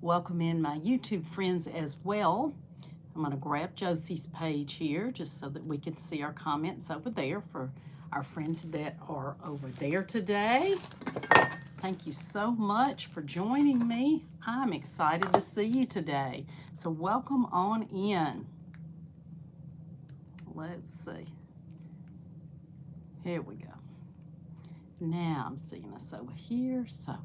welcome in my YouTube friends as well. I'm going to grab Josie's page here just so that we can see our comments over there for our friends that are over there today. Thank you so much for joining me. I'm excited to see you today. So welcome on in. Let's see. Here we go. Now I'm seeing us over here. So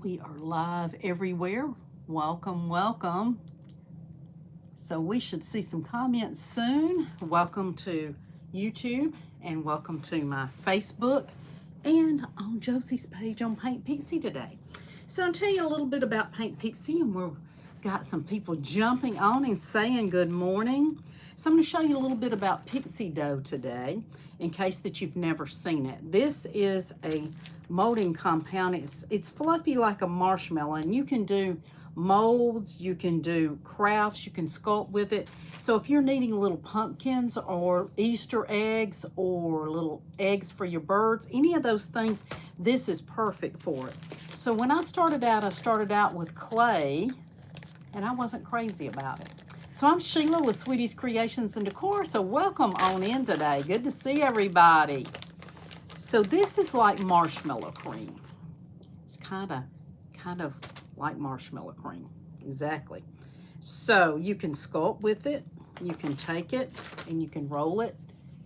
we are live everywhere. Welcome, welcome. So we should see some comments soon. Welcome to YouTube and welcome to my Facebook and on Josie's page on Paint Pixie today. So I'll tell you a little bit about Paint Pixie, and we've got some people jumping on and saying good morning. So I'm going to show you a little bit about Pixie Doh today in case that you've never seen it. This is a molding compound. It's fluffy like a marshmallow, and you can do molds, you can do crafts, you can sculpt with it. So if you're needing little pumpkins or Easter eggs or little eggs for your birds, any of those things, this is perfect for it. So when I started out with clay, and I wasn't crazy about it. So I'm Sheila with Sweetie's Creations and Decor, so welcome on in today. Good to see everybody. So this is like marshmallow cream. It's kind of like marshmallow cream, exactly. So you can sculpt with it, you can take it and you can roll it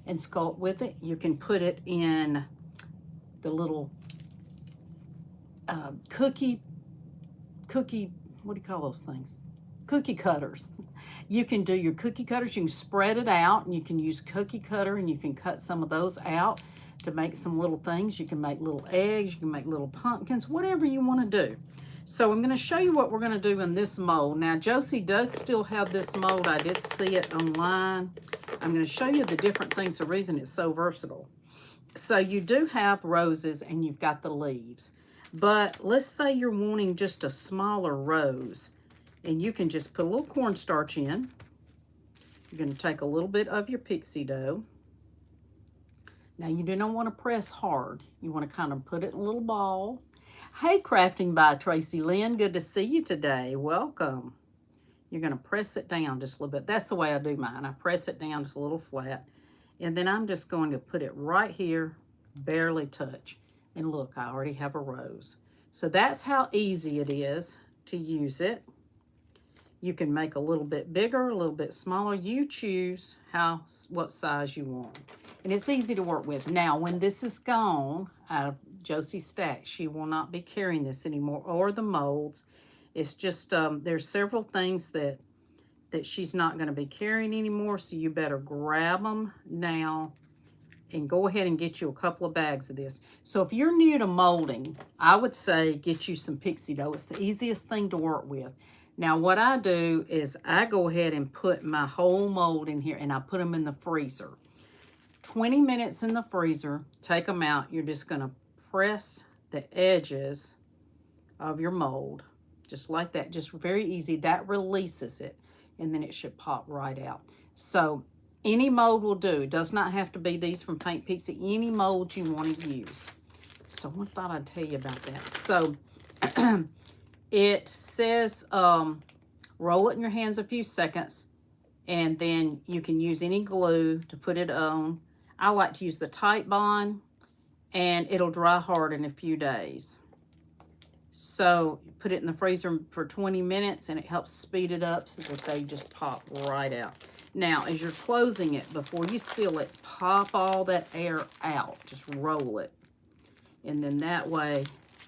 and sculpt with it. You can put it in the little cookie, what do you call those things? Cookie cutters. You can do your cookie cutters, you can spread it out, and you can use cookie cutter and you can cut some of those out to make some little things. You can make little eggs, you can make little pumpkins, whatever you want to do. So I'm going to show you what we're going to do in this mold. Now Josie does still have this mold. I did see it online. I'm going to show you the different things, the reason it's so versatile. So you do have roses and you've got the leaves. But let's say you're wanting just a smaller rose. And you can just put a little cornstarch in. You're going to take a little bit of your Pixie Dough. Now you do not want to press hard. You want to kind of put it in a little ball. Hey, Crafting by Tracy Lynn, good to see you today. Welcome. You're going to press it down just a little bit. That's the way I do mine. I press it down just a little flat. And then I'm just going to put it right here, barely touch. And look, I already have a rose. So that's how easy it is to use it. You can make a little bit bigger, a little bit smaller. You choose what size you want. And it's easy to work with. Now, when this is gone out of Josie's stack, she will not be carrying this anymore, or the molds. It's just, there's several things that she's not going to be carrying anymore, so you better grab them now and go ahead and get you a couple of bags of this. So if you're new to molding, I would say get you some Pixie Dough. It's the easiest thing to work with. Now what I do is I go ahead and put my whole mold in here and I put them in the freezer. 20 minutes in the freezer, take them out. You're just going to press the edges of your mold just like that, just very easy. That releases it and then it should pop right out. So any mold will do. It does not have to be these from Paint Pixie. Any mold you want to use. So I thought I'd tell you about that. So it says roll it in your hands a few seconds, and then you can use any glue to put it on. I like to use the Tight Bond, and it'll dry hard in a few days. So put it in the freezer for 20 minutes, and it helps speed it up so that they just pop right out. Now, as you're closing it, before you seal it, pop all that air out. Just roll it. And then that way,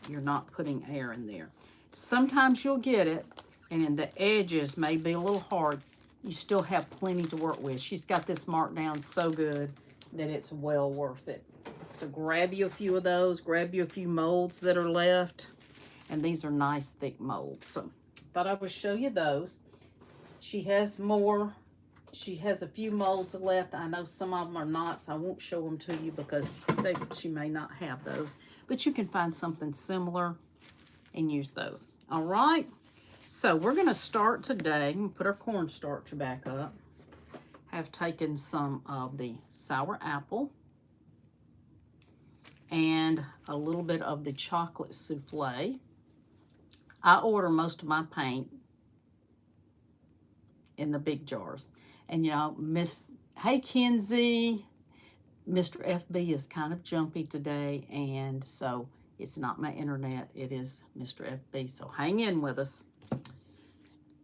you're not putting air in there. Sometimes you'll get it, and the edges may be a little hard. You still have plenty to work with. She's got this marked down so good that it's well worth it. So grab you a few of those, grab you a few molds that are left, and these are nice thick molds. So thought I would show you those. She has more. She has a few molds left. I know some of them are not, so I won't show them to you because she may not have those. But you can find something similar and use those. All right. So we're going to start today. I'm going to put our cornstarch back up. Have taken some of the sour apple and a little bit of the chocolate souffle. I order most of my paint in the big jars. And you know, hey Kenzie, Mr. FB is kind of jumpy today, and so it's not my internet, it is Mr. FB. So hang in with us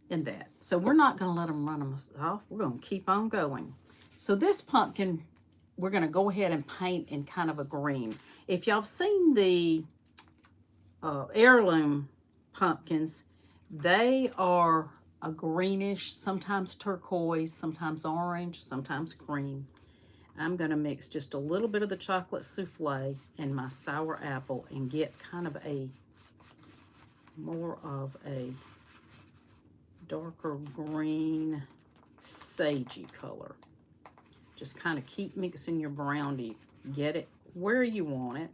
in that. So we're not going to let them run us off. We're going to keep on going. So this pumpkin, we're going to go ahead and paint in kind of a green. If y'all have seen the heirloom pumpkins, they are a greenish, sometimes turquoise, sometimes orange, sometimes green. I'm going to mix just a little bit of the chocolate souffle and my sour apple and get kind of a more of a darker green, sagey color. Just kind of keep mixing your brown to get it where you want it.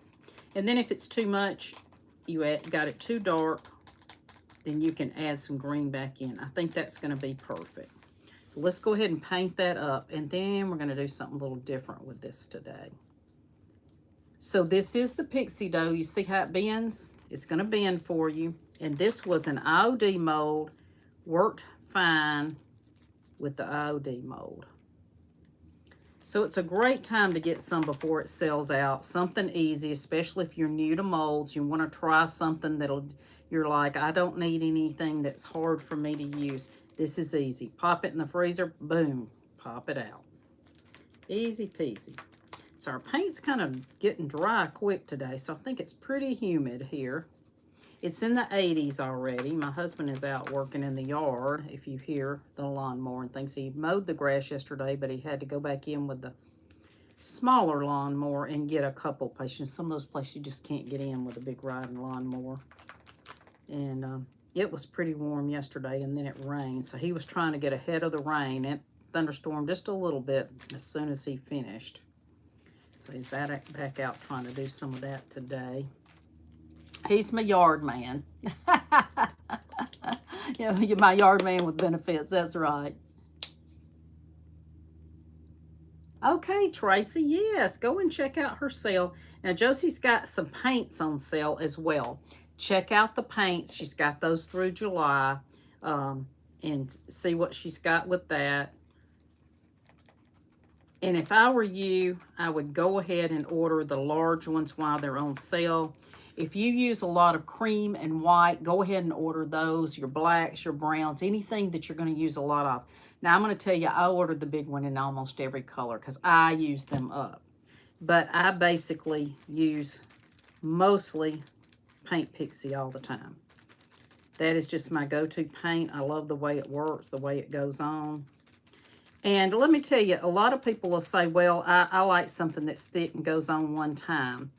And then if it's too much, you got it too dark, then you can add some green back in. I think that's going to be perfect. So let's go ahead and paint that up, and then we're going to do something a little different with this today. So this is the Pixie Dough. You see how it bends? It's going to bend for you. And this was an IOD mold. Worked fine with the IOD mold. So it's a great time to get some before it sells out. Something easy, especially if you're new to molds. You want to try something you're like, I don't need anything that's hard for me to use. This is easy. Pop it in the freezer, boom, pop it out. Easy peasy. So our paint's kind of getting dry quick today, so I think it's pretty humid here. It's in the 80s already. My husband is out working in the yard, if you hear the lawnmower and things. He mowed the grass yesterday, but he had to go back in with the smaller lawnmower and get a couple places. Some of those places you just can't get in with a big riding lawnmower. And it was pretty warm yesterday, and then it rained. So he was trying to get ahead of the rain. It thunderstormed just a little bit as soon as he finished. So he's back out trying to do some of that today. He's my yard man. You know, you're my yard man with benefits. That's right. Okay, Tracy, yes, go and check out her sale. Now, Josie's got some paints on sale as well. Check out the paints. She's got those through July, and see what she's got with that. And if I were you, I would go ahead and order the large ones while they're on sale. If you use a lot of cream and white, go ahead and order those, your blacks, your browns, anything that you're going to use a lot of. Now, I'm going to tell you, I ordered the big one in almost every color because I use them up. But I basically use mostly Paint Pixie all the time. That is just my go-to paint. I love the way it works, the way it goes on. And let me tell you, a lot of people will say, well, I like something that's thick and goes on one time.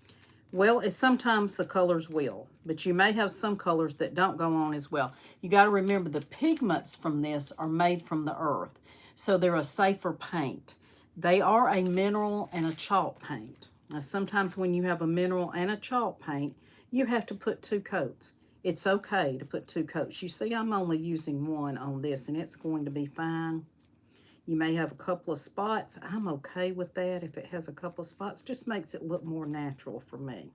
Well, sometimes the colors will, but you may have some colors that don't go on as well. You got to remember the pigments from this are made from the earth, so they're a safer paint. They are a mineral and a chalk paint. Now, sometimes when you have a mineral and a chalk paint, you have to put 2 coats. It's okay to put 2 coats. You see, I'm only using 1 on this, and it's going to be fine. You may have a couple of spots. I'm okay with that. If it has a couple of spots, just makes it look more natural for me.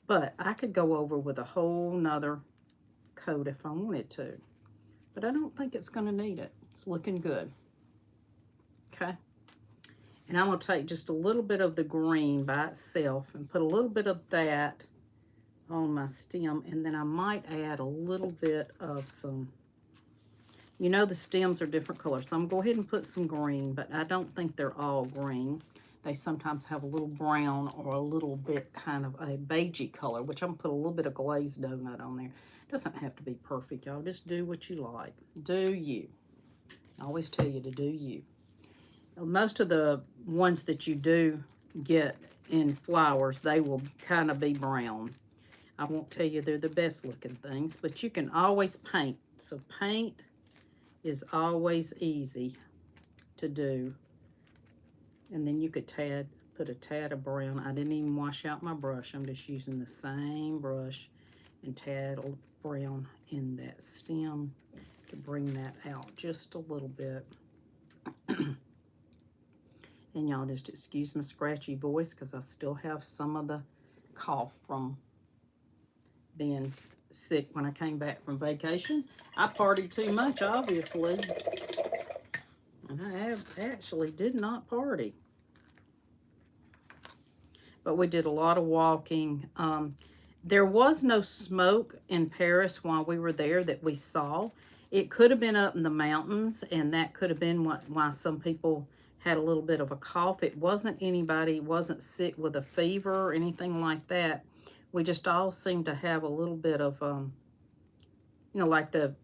But I could go over with a whole nother coat if I wanted to. But I don't think it's going to need it. It's looking good. Okay. And I'm going to take just a little bit of the green by itself and put a little bit of that on my stem. And then I might add a little bit of some... You know the stems are different colors, so I'm going to go ahead and put some green, but I don't think they're all green. They sometimes have a little brown or a little bit kind of a beigey color, which I'm going to put a little bit of glazed donut on there. It doesn't have to be perfect, y'all. Just do what you like. Do you. I always tell you to do you. Most of the ones that you do get in flowers, they will kind of be brown. I won't tell you they're the best looking things, but you can always paint. So paint is always easy to do. And then you could put a tad of brown. I didn't even wash out my brush. I'm just using the same brush and tad of brown in that stem to bring that out just a little bit. And y'all just excuse my scratchy voice because I still have some of the cough from being sick when I came back from vacation. I partied too much, obviously. And I actually did not party. But we did a lot of walking. There was no smoke in Paris while we were there that we saw. It could have been up in the mountains, and that could have been why some people had a little bit of a cough. It wasn't anybody, wasn't sick with a fever or anything like that. We just all seemed to have a little bit of, you know, like the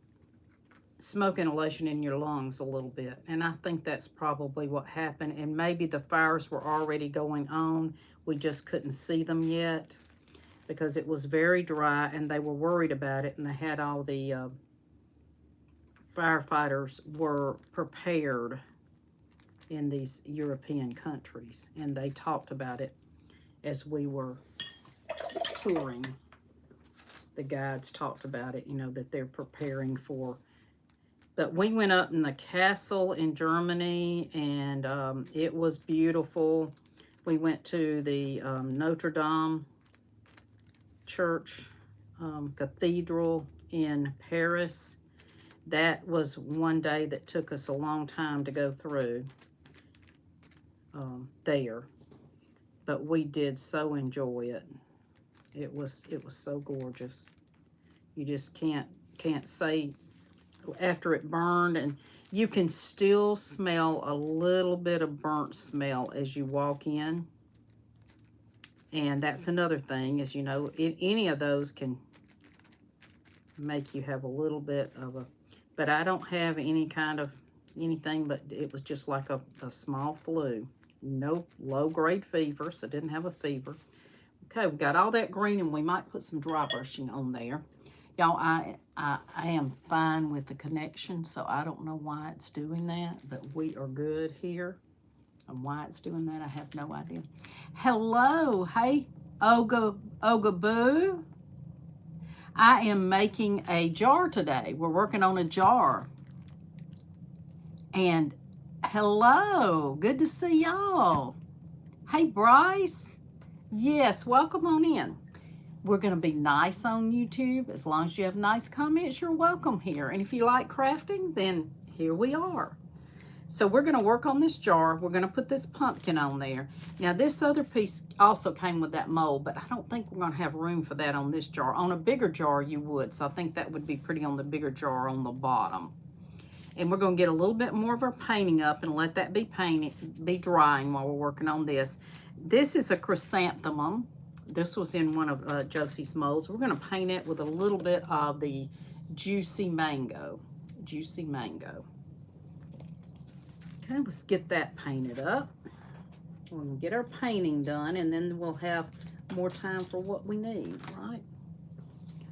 smoke inhalation in your lungs a little bit. And I think that's probably what happened. And maybe the fires were already going on. We just couldn't see them yet because it was very dry and they were worried about it. And they had all the firefighters were prepared in these European countries. And they talked about it as we were touring. The guides talked about it, you know, that they're preparing for. But we went up in the castle in Germany, and it was beautiful. We went to the Notre Dame Church Cathedral in Paris. That was one day that took us a long time to go through there. But we did so enjoy it. It was so gorgeous. You just can't say after it burned, and you can still smell a little bit of burnt smell as you walk in. And that's another thing, is, you know, any of those can make you have a little bit of a, but I don't have any kind of anything, but it was just like a small flu. No low-grade fever, so I didn't have a fever. Okay, we got all that green, and we might put some dry brushing on there. Y'all, I am fine with the connection, so I don't know why it's doing that, but we are good here. And why it's doing that, I have no idea. Hello, hey, Oga Boo. I am making a jar today. We're working on a jar. And hello, good to see y'all. Hey, Bryce. Yes, welcome on in. We're going to be nice on YouTube. As long as you have nice comments, you're welcome here. And if you like crafting, then here we are. So we're going to work on this jar. We're going to put this pumpkin on there. Now, this other piece also came with that mold, but I don't think we're going to have room for that on this jar. On a bigger jar, you would. So I think that would be pretty on the bigger jar on the bottom. And we're going to get a little bit more of our painting up and let that be drying while we're working on this. This is a chrysanthemum. This was in one of Josie's molds. We're going to paint it with a little bit of the juicy mango. Juicy mango. Okay, let's get that painted up. We're going to get our painting done, and then we'll have more time for what we need, right?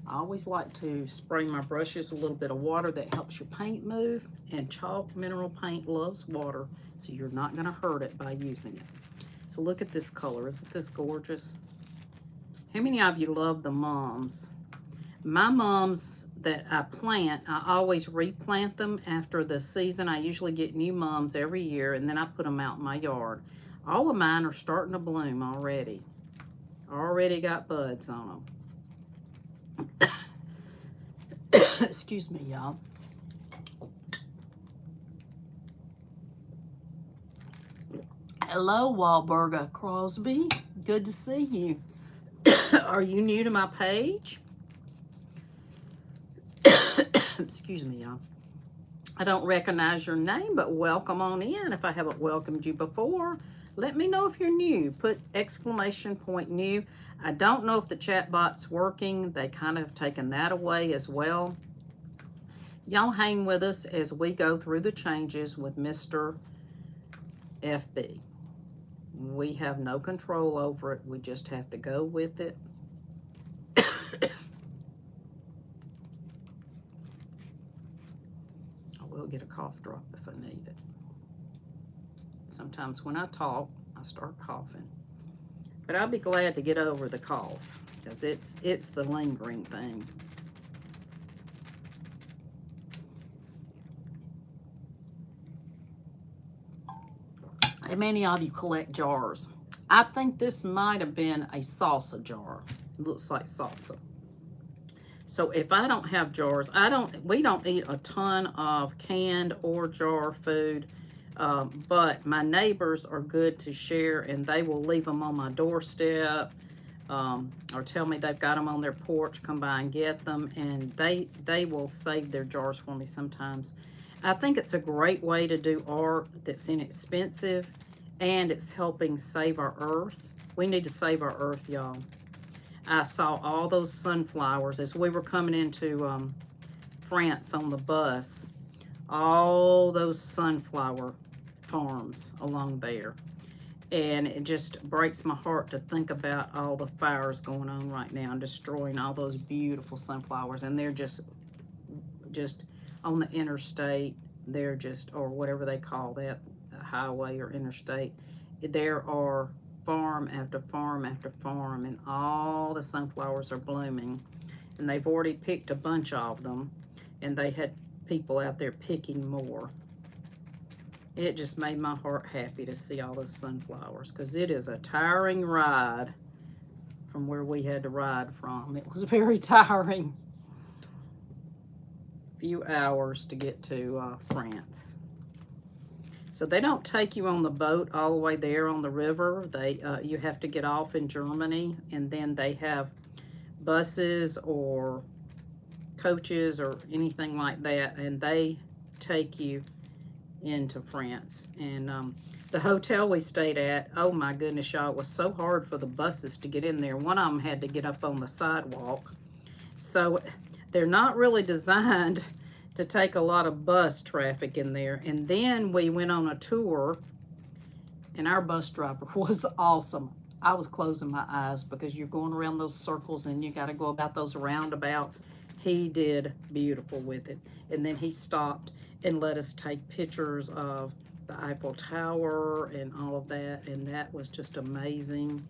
I always like to spray my brushes with a little bit of water. That helps your paint move, and chalk mineral paint loves water, so you're not going to hurt it by using it. So look at this color. Isn't this gorgeous? How many of you love the mums? My mums that I plant, I always replant them after the season. I usually get new mums every year, and then I put them out in my yard. All of mine are starting to bloom already. Already got buds on them. Excuse me, y'all. Hello, Wahlberga Crosby. Good to see you. Are you new to my page? Excuse me, y'all. I don't recognize your name, but welcome on in. If I haven't welcomed you before, let me know if you're new. Put exclamation point new. I don't know if the chat bot's working. They kind of have taken that away as well. Y'all hang with us as we go through the changes with Mr. FB. We have no control over it. We just have to go with it. I will get a cough drop if I need it. Sometimes when I talk, I start coughing. But I'll be glad to get over the cough, because it's the lingering thing. And many of you collect jars. I think this might have been a salsa jar. It looks like salsa. So if I don't have jars, we don't eat a ton of canned or jar food, but my neighbors are good to share, and they will leave them on my doorstep, or tell me they've got them on their porch, come by and get them, and they will save their jars for me sometimes. I think it's a great way to do art that's inexpensive, and it's helping save our earth. We need to save our earth, y'all. I saw all those sunflowers as we were coming into France on the bus. All those sunflower farms along there. And it just breaks my heart to think about all the fires going on right now and destroying all those beautiful sunflowers. And they're just on the interstate. They're just, or whatever they call that, highway or interstate. There are farm after farm after farm, and all the sunflowers are blooming. And they've already picked a bunch of them, and they had people out there picking more. It just made my heart happy to see all those sunflowers, because it is a tiring ride from where we had to ride from. It was very tiring. Few hours to get to France. So they don't take you on the boat all the way there on the river. You have to get off in Germany, and then they have buses or coaches or anything like that, and they take you into France. And the hotel we stayed at, oh my goodness, y'all, it was so hard for the buses to get in there. One of them had to get up on the sidewalk. So they're not really designed to take a lot of bus traffic in there. And then we went on a tour, and our bus driver was awesome. I was closing my eyes because you're going around those circles and you got to go about those roundabouts. He did beautiful with it. And then he stopped and let us take pictures of the Eiffel Tower and all of that, and that was just amazing.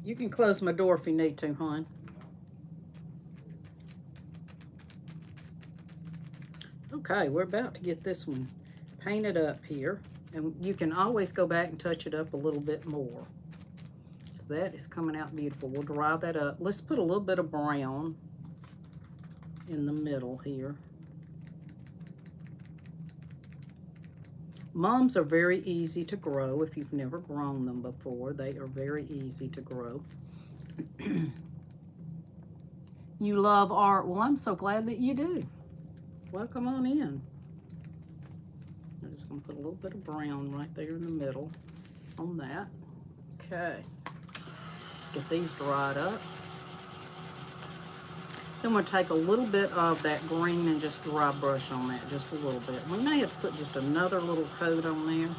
You can close my door if you need to, hon. Okay, we're about to get this one painted up here, and you can always go back and touch it up a little bit more. So that is coming out beautiful. We'll dry that up. Let's put a little bit of brown in the middle here. Mums are very easy to grow if you've never grown them before. They are very easy to grow. You love art. Well, I'm so glad that you do. Welcome on in. I'm just going to put a little bit of brown right there in the middle on that. Okay. Let's get these dried up. Then we'll take a little bit of that green and just dry brush on that, just a little bit. We may have to put just another little coat on there.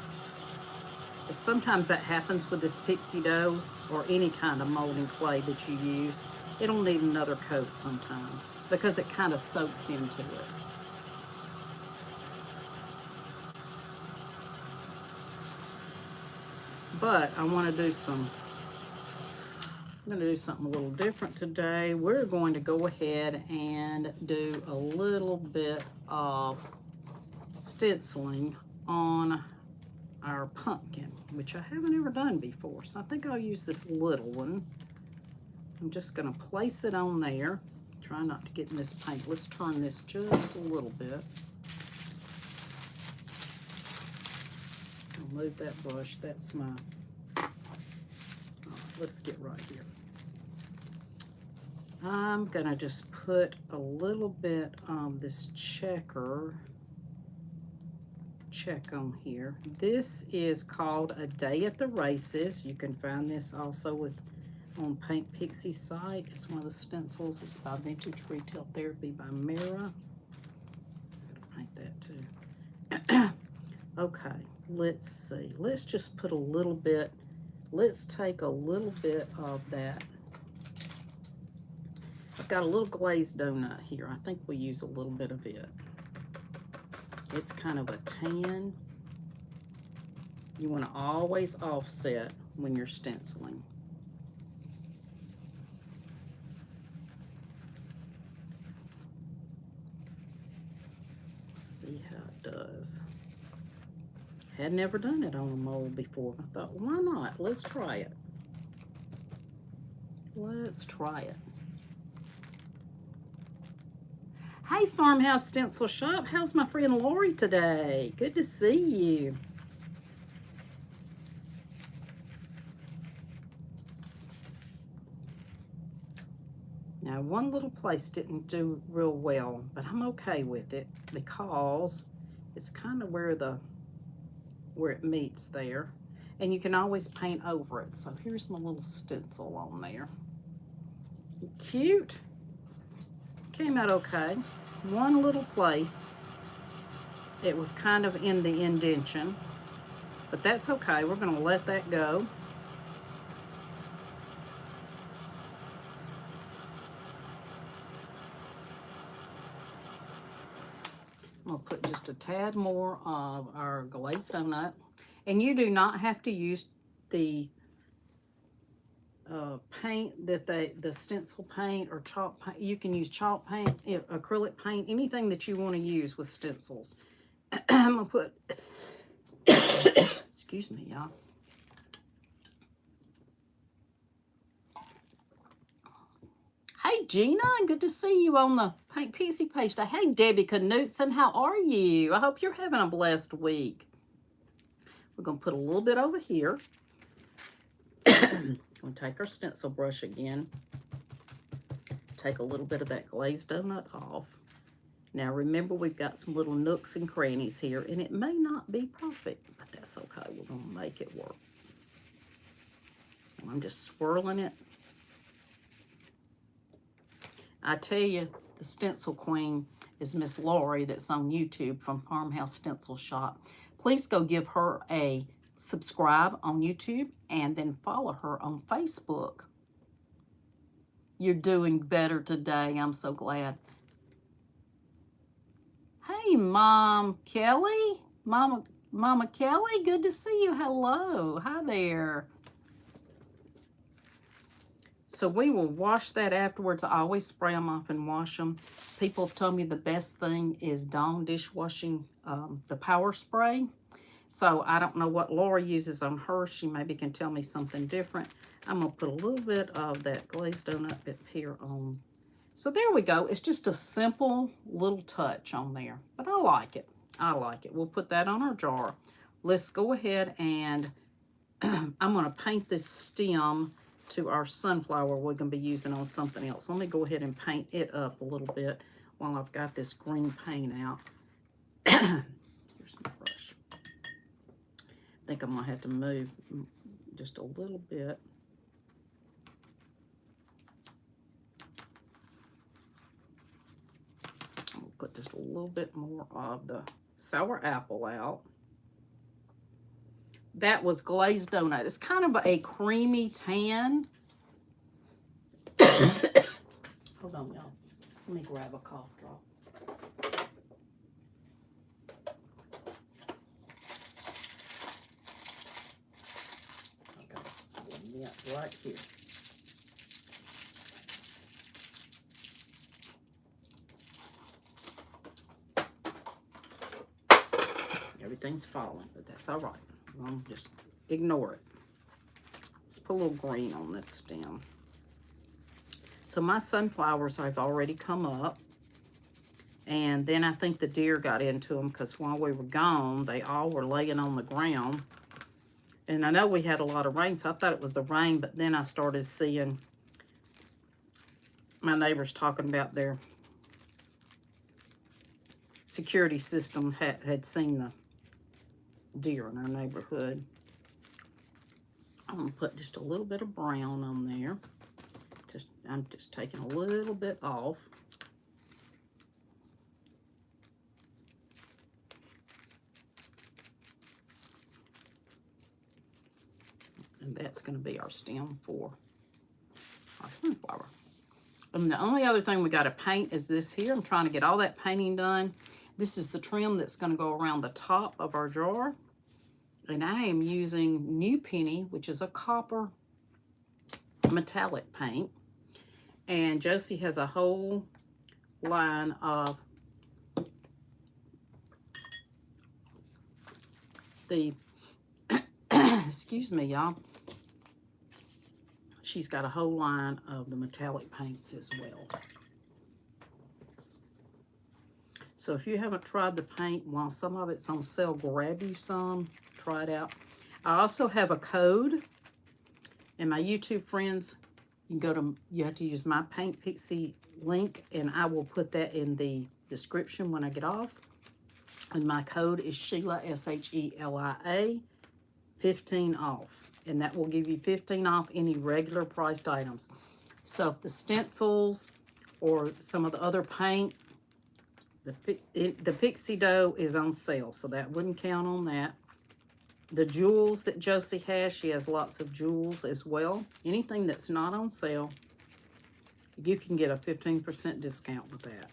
But sometimes that happens with this Pixie Dough or any kind of molding clay that you use. It'll need another coat sometimes because it kind of soaks into it. But I want to do I'm going to do something a little different today. We're going to go ahead and do a little bit of stenciling on our pumpkin, which I haven't ever done before. So I think I'll use this little one. I'm just going to place it on there. Try not to get in this paint. Let's turn this just a little bit. I'll move that brush. That's my... Let's get right here. I'm gonna just put a little bit of this check on here. This is called A Day at the Races. You can find this also on Paint Pixie site. It's one of the stencils. It's by Vintage Retail Therapy by Mira. Paint that too. Okay, let's see. Let's just put a little bit. Let's take a little bit of that. I've got a little glazed donut here. I think we'll use a little bit of it. It's kind of a tan. You want to always offset when you're stenciling. See how it does. Had never done it on a mold before. I thought, why not? Let's try it. Let's try it. Hey, Farmhouse Stencil Shop. How's my friend Lori today? Good to see you. Now, one little place didn't do real well, but I'm okay with it because it's kind of where it meets there. And you can always paint over it. So here's my little stencil on there. Cute. Came out okay. One little place, it was kind of in the indentation, but that's okay. We're going to let that go. I'm going to put just a tad more of our glazed donut. And you do not have to use the paint that the stencil paint or chalk paint. You can use chalk paint, acrylic paint, anything that you want to use with stencils. I'm going to put, excuse me, y'all. Hey, Gina, good to see you on the Paint Pixie page. Hey, Debbie Knutson, how are you? I hope you're having a blessed week. We're going to put a little bit over here. We'll take our stencil brush again. Take a little bit of that glazed donut off. Now, remember, we've got some little nooks and crannies here, and it may not be perfect, but that's okay. We're going to make it work. I'm just swirling it. I tell you, the stencil queen is Miss Lori that's on YouTube from Farmhouse Stencil Shop. Please go give her a subscribe on YouTube and then follow her on Facebook. You're doing better today. I'm so glad. Hey, Mom Kelly. Mama Kelly, good to see you. Hello. Hi there. So we will wash that afterwards. I always spray them off and wash them. People have told me the best thing is Dawn dishwashing, the power spray. So I don't know what Laura uses on hers. She maybe can tell me something different. I'm going to put a little bit of that glazed donut bit here on. So there we go. It's just a simple little touch on there. But I like it. I like it. We'll put that on our jar. Let's go ahead and I'm going to paint this stem to our sunflower we're going to be using on something else. Let me go ahead and paint it up a little bit while I've got this green paint out. Here's my brush. I think I'm going to have to move just a little bit. I'll put just a little bit more of the sour apple out. That was glazed donut. It's kind of a creamy tan. Hold on, y'all. Let me grab a cough drop. Okay, yeah, right here. Everything's falling, but that's all right. I'll just ignore it. Let's put a little green on this stem. So my sunflowers have already come up. And then I think the deer got into them because while we were gone, they all were laying on the ground. And I know we had a lot of rain, so I thought it was the rain, but then I started seeing my neighbors talking about their security system had seen the deer in our neighborhood. I'm going to put just a little bit of brown on there. I'm just taking a little bit off. And that's going to be our stem for our sunflower. And the only other thing we got to paint is this here. I'm trying to get all that painting done. This is the trim that's going to go around the top of our jar. And I am using New Penny, which is a copper metallic paint. And Josie has a whole line of the, excuse me, y'all. She's got a whole line of the metallic paints as well. So if you haven't tried the paint, while some of it's on sale, grab you some, try it out. I also have a code, and my YouTube friends, you have to use my Paint Pixie link, and I will put that in the description when I get off. And my code is Sheila, S-H-E-L-I-A, 15 off. And that will give you 15 off any regular priced items. So if the stencils or some of the other paint, the Pixie Doh is on sale, so that wouldn't count on that. The jewels that Josie has, she has lots of jewels as well. Anything that's not on sale, you can get a 15% discount with that.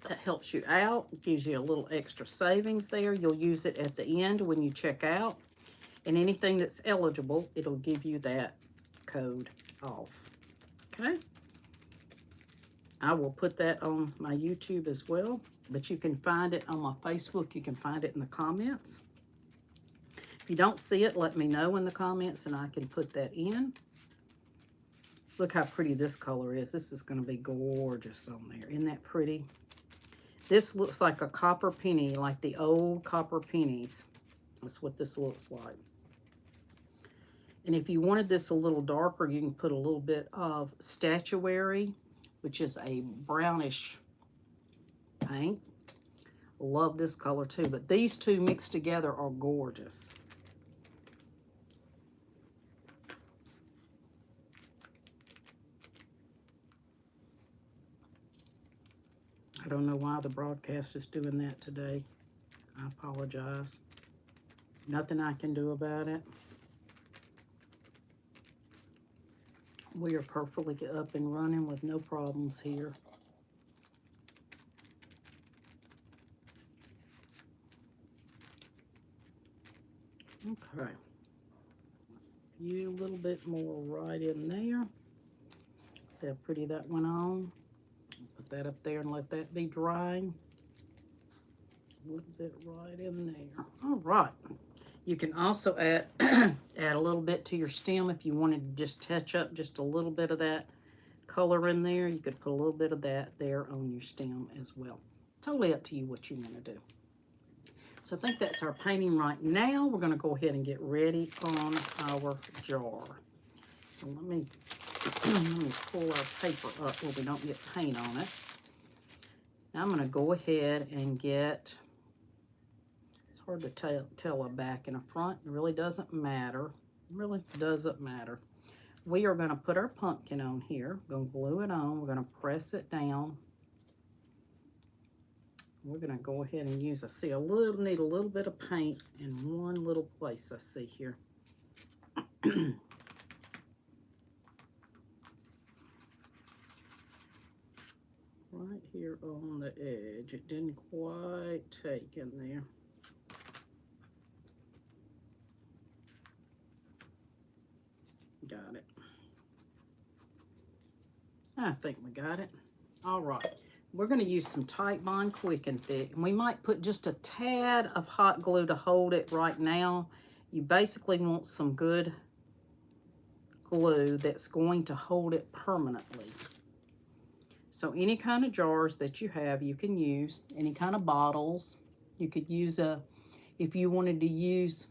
That helps you out, gives you a little extra savings there. You'll use it at the end when you check out. And anything that's eligible, it'll give you that code off. Okay? I will put that on my YouTube as well, but you can find it on my Facebook. You can find it in the comments. If you don't see it, let me know in the comments and I can put that in. Look how pretty this color is. This is going to be gorgeous on there. Isn't that pretty? This looks like a copper penny, like the old copper pennies. That's what this looks like. And if you wanted this a little darker, you can put a little bit of statuary, which is a brownish paint. Love this color too, but these two mixed together are gorgeous. I don't know why the broadcast is doing that today. I apologize. Nothing I can do about it. We are perfectly up and running with no problems here. Okay. A little bit more right in there. See how pretty that went on. Put that up there and let that be drying. A little bit right in there. All right. You can also add add a little bit to your stem if you wanted to just touch up just a little bit of that color in there. You could put a little bit of that there on your stem as well. Totally up to you what you want to do. So I think that's our painting right now. We're going to go ahead and get ready on our jar. So let me pull our paper up where we don't get paint on it. Now I'm going to go ahead and get, it's hard to tell a back and a front. It really doesn't matter. It really doesn't matter. We are going to put our pumpkin on here. We're going to glue it on. We're going to press it down. We're going to go ahead and use, I see need a little bit of paint in one little place I see here. Right here on the edge. It didn't quite take in there. Got it. I think we got it. All right. We're going to use some Tight Bond Quick and Thick. And we might put just a tad of hot glue to hold it right now. You basically want some good glue that's going to hold it permanently. So any kind of jars that you have, you can use. Any kind of bottles. You could use if you wanted to use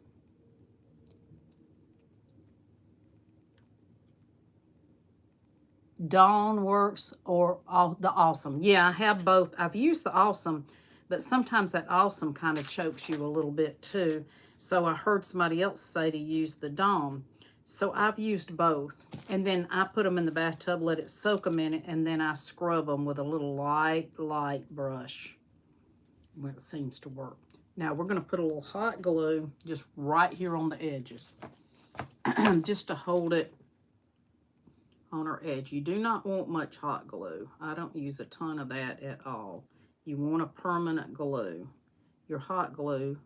Dawn Works or the Awesome. Yeah, I have both. I've used the Awesome, but sometimes that Awesome kind of chokes you a little bit too. So I heard somebody else say to use the Dawn. So I've used both. And then I put them in the bathtub, let it soak a minute, and then I scrub them with a little light brush. Well, it seems to work. Now we're going to put a little hot glue just right here on the edges. Just to hold it on our edge. You do not want much hot glue. I don't use a ton of that at all. You want a permanent glue. Your hot glue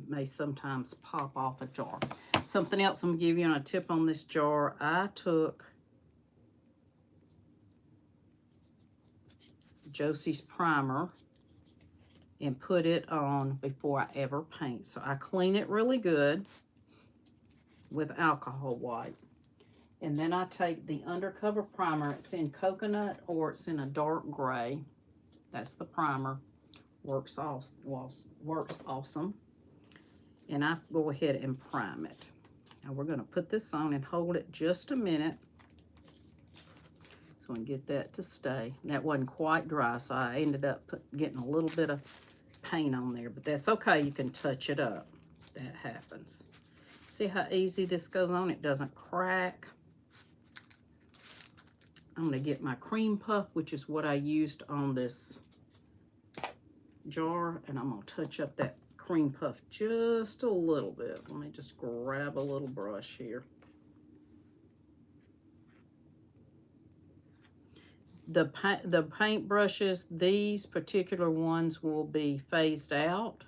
may sometimes pop off a jar. Something else I'm going to give you on a tip on this jar. I took Josie's primer and put it on before I ever paint. So I clean it really good with alcohol wipe. And then I take the Undercover Primer. It's in coconut or it's in a dark gray. That's the primer. Works awesome. And I go ahead and prime it. Now we're going to put this on and hold it just a minute so I can get that to stay. That wasn't quite dry, so I ended up getting a little bit of paint on there, but that's okay. You can touch it up. That happens. See how easy this goes on? It doesn't crack. I'm going to get my cream puff, which is what I used on this jar, and I'm going to touch up that cream puff just a little bit. Let me just grab a little brush here. The paint brushes, these particular ones will be phased out.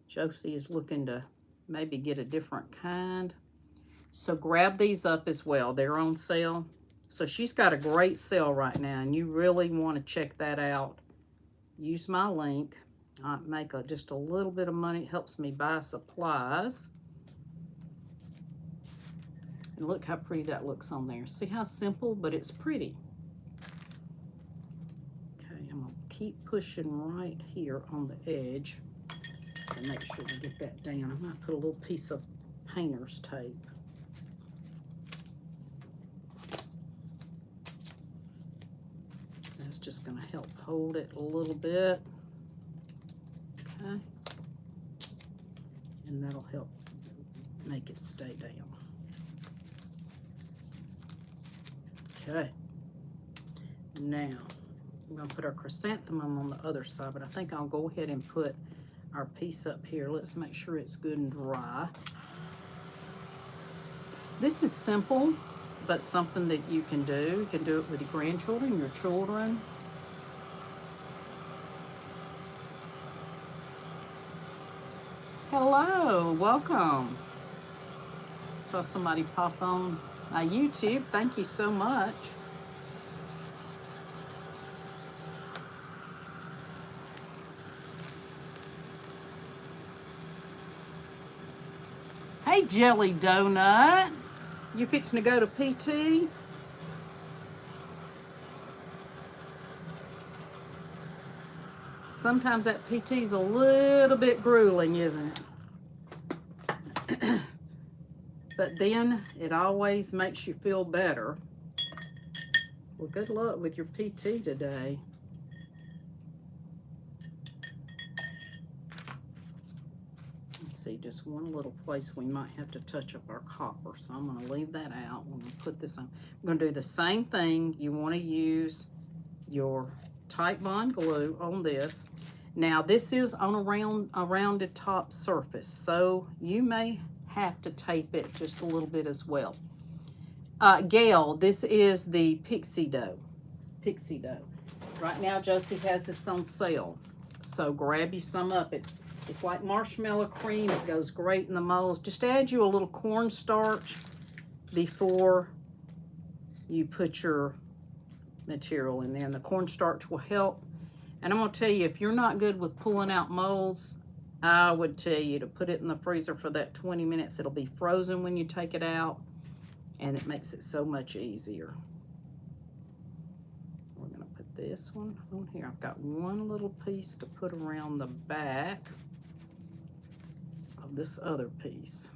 Josie is looking to maybe get a different kind. So grab these up as well. They're on sale. So she's got a great sale right now, and you really want to check that out. Use my link. I make just a little bit of money. It helps me buy supplies. And look how pretty that looks on there. See how simple, but it's pretty. Okay, I'm going to keep pushing right here on the edge and make sure we get that down. I might put a little piece of painter's tape. That's just going to help hold it a little bit. Okay. And that'll help make it stay down. Okay. Now, we're going to put our chrysanthemum on the other side, but I think I'll go ahead and put our piece up here. Let's make sure it's good and dry. This is simple, but something that you can do. You can do it with your grandchildren, your children. Hello, welcome. Saw somebody pop on my YouTube. Thank you so much. Hey, Jelly Donut. You fixing to go to PT? Sometimes that PT's a little bit grueling, isn't it? But then it always makes you feel better. Well, good luck with your PT today. Let's see, just one little place we might have to touch up our copper. So I'm going to leave that out when we put this on. I'm going to do the same thing. You want to use your Type Bond glue on this. Now this is on a rounded top surface, so you may have to tape it just a little bit as well. Gail, this is the Pixie Doh. Pixie Doh. Right now Josie has this on sale, so grab you some up. It's like marshmallow cream. It goes great in the molds. Just add you a little cornstarch before you put your material in there, and the cornstarch will help. And I'm going to tell you, if you're not good with pulling out molds, I would tell you to put it in the freezer for that 20 minutes. It'll be frozen when you take it out, and it makes it so much easier. We're going to put this one on here. I've got one little piece to put around the back of this other piece.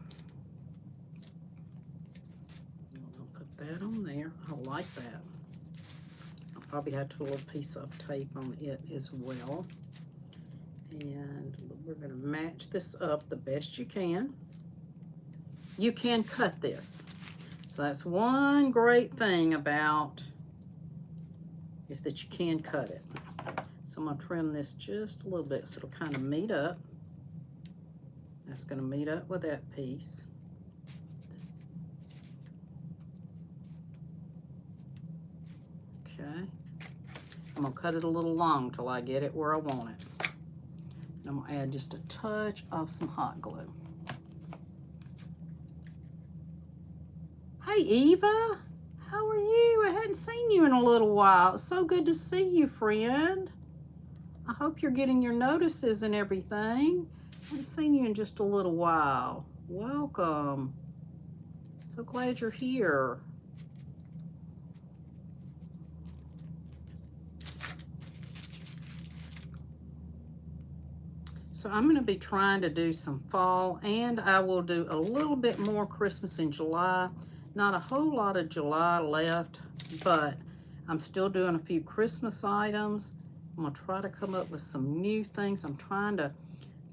I'll put that on there. I like that. Probably have to put a little piece of tape on it as well. And we're going to match this up the best you can. You can cut this. So that's one great thing about is that you can cut it. So I'm going to trim this just a little bit so it'll kind of meet up. That's going to meet up with that piece. Okay. I'm going to cut it a little long till I get it where I want it. And I'm going to add just a touch of some hot glue. Hey, Eva. How are you? I hadn't seen you in a little while. It's so good to see you, friend. I hope you're getting your notices and everything. I haven't seen you in just a little while. Welcome. So glad you're here. So I'm going to be trying to do some fall, and I will do a little bit more Christmas in July. Not a whole lot of July left, but I'm still doing a few Christmas items. I'm going to try to come up with some new things. I'm trying to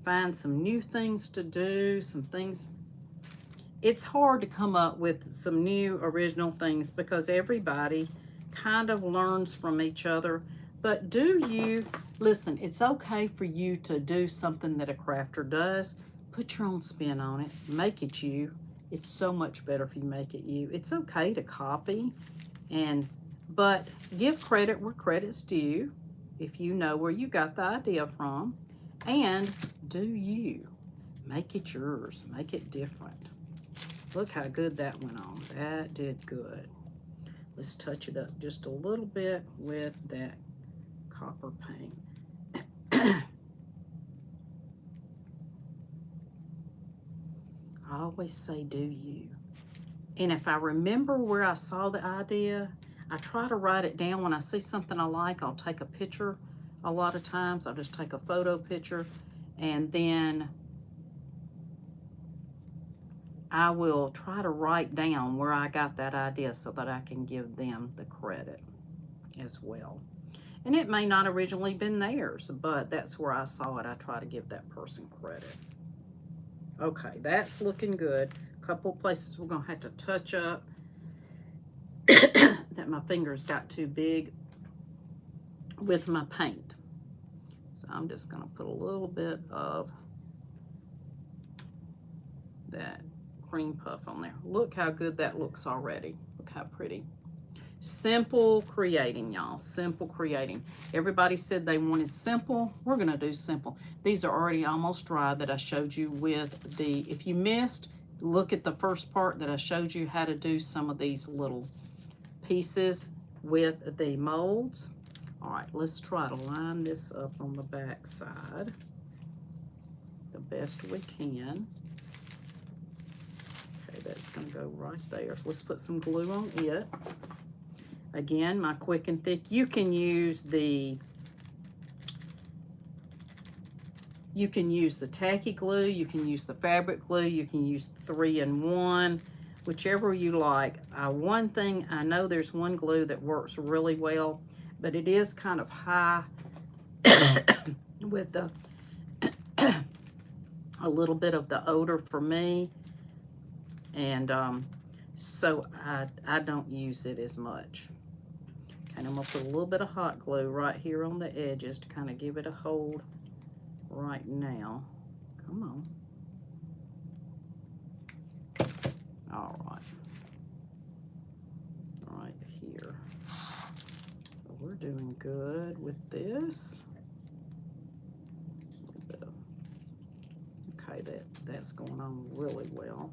find some new things to do, some things. It's hard to come up with some new original things because everybody kind of learns from each other. But listen, it's okay for you to do something that a crafter does. Put your own spin on it. Make it you. It's so much better if you make it you. It's okay to copy, but give credit where credit's due if you know where you got the idea from. And do you. Make it yours. Make it different. Look how good that went on. That did good. Let's touch it up just a little bit with that copper paint. I always say do you. And if I remember where I saw the idea, I try to write it down. When I see something I like, I'll take a picture. A lot of times I'll just take a photo picture, and then I will try to write down where I got that idea so that I can give them the credit as well. And it may not originally been theirs, but that's where I saw it. I try to give that person credit. Okay, that's looking good. A couple places we're gonna have to touch up that my fingers got too big with my paint. So I'm just gonna put a little bit of that cream puff on there. Look how good that looks already. Look how pretty. Simple creating, y'all. Simple creating. Everybody said they wanted simple. We're gonna do simple. These are already almost dry that I showed you with the, if you missed, look at the first part that I showed you how to do some of these little pieces with the molds. All right, let's try to line this up on the back side the best we can. Okay, that's gonna go right there. Let's put some glue on it. Again, my quick and thick. You can use the tacky glue, you can use the fabric glue, you can use 3-in-1, whichever you like. One thing, I know there's one glue that works really well, but it is kind of high with the a little bit of the odor for me, and so I don't use it as much. And I'm gonna put a little bit of hot glue right here on the edges to kind of give it a hold right now. Come on. All right. Right here. So we're doing good with this. A little bit of, okay, that's going on really well.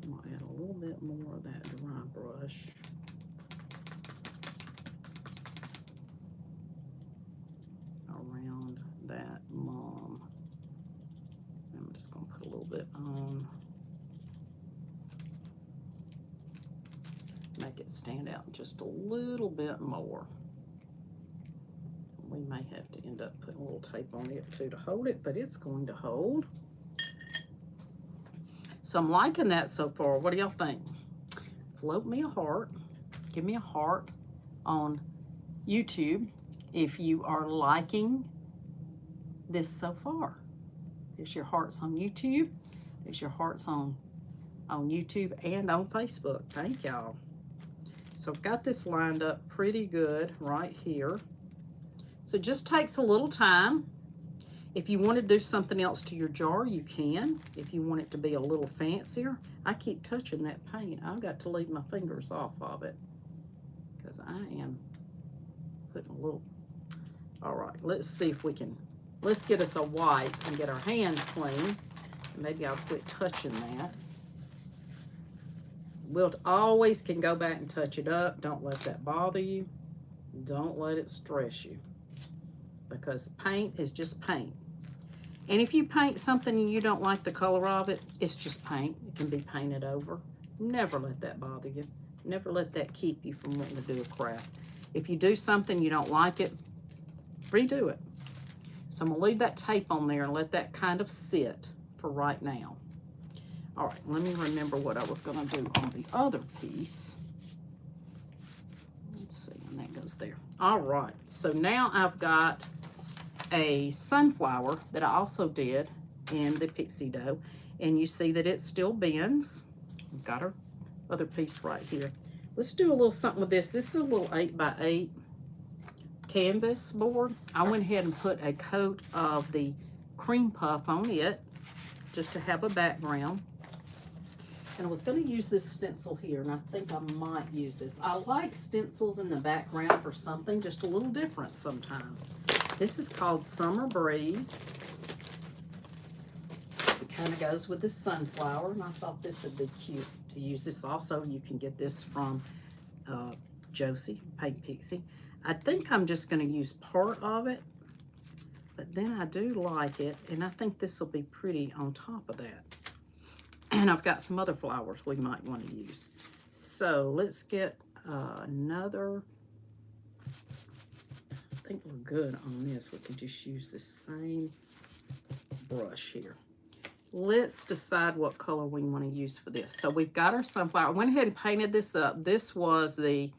I'm gonna add a little bit more of that dry brush. Around that mom. I'm just gonna put a little bit on. Make it stand out just a little bit more. We may have to end up putting a little tape on it too to hold it, but it's going to hold. So I'm liking that so far. What do y'all think? Float me a heart. Give me a heart on YouTube if you are liking this so far. There's your hearts on YouTube. There's your hearts on YouTube and on Facebook. Thank y'all. So I've got this lined up pretty good right here. So it just takes a little time. If you want to do something else to your jar, you can. If you want it to be a little fancier, I keep touching that paint. I've got to leave my fingers off of it because I am putting a little. All right, let's see if we can, let's get us a wipe and get our hands clean. Maybe I'll quit touching that. We'll always can go back and touch it up. Don't let that bother you. Don't let it stress you, because paint is just paint. And if you paint something and you don't like the color of it, it's just paint. It can be painted over. Never let that bother you. Never let that keep you from wanting to do a craft. If you do something you don't like it, redo it. So I'm gonna leave that tape on there and let that kind of sit for right now. All right, let me remember what I was gonna do on the other piece. Let's see, and that goes there. All right, so now I've got a sunflower that I also did in the Pixie Dough, and you see that it still bends. We've got our other piece right here. Let's do a little something with this. This is a little 8x8 canvas board. I went ahead and put a coat of the cream puff on it just to have a background. And I was going to use this stencil here, and I think I might use this. I like stencils in the background for something just a little different sometimes. This is called Summer Breeze. It kind of goes with the sunflower, and I thought this would be cute to use. This also, you can get this from Josie, Paint Pixie. I think I'm just going to use part of it, but then I do like it, and I think this will be pretty on top of that. And I've got some other flowers we might want to use. So let's get another. I think we're good on this. We can just use the same brush here. Let's decide what color we want to use for this. So we've got our sunflower. I went ahead and painted this up. This was the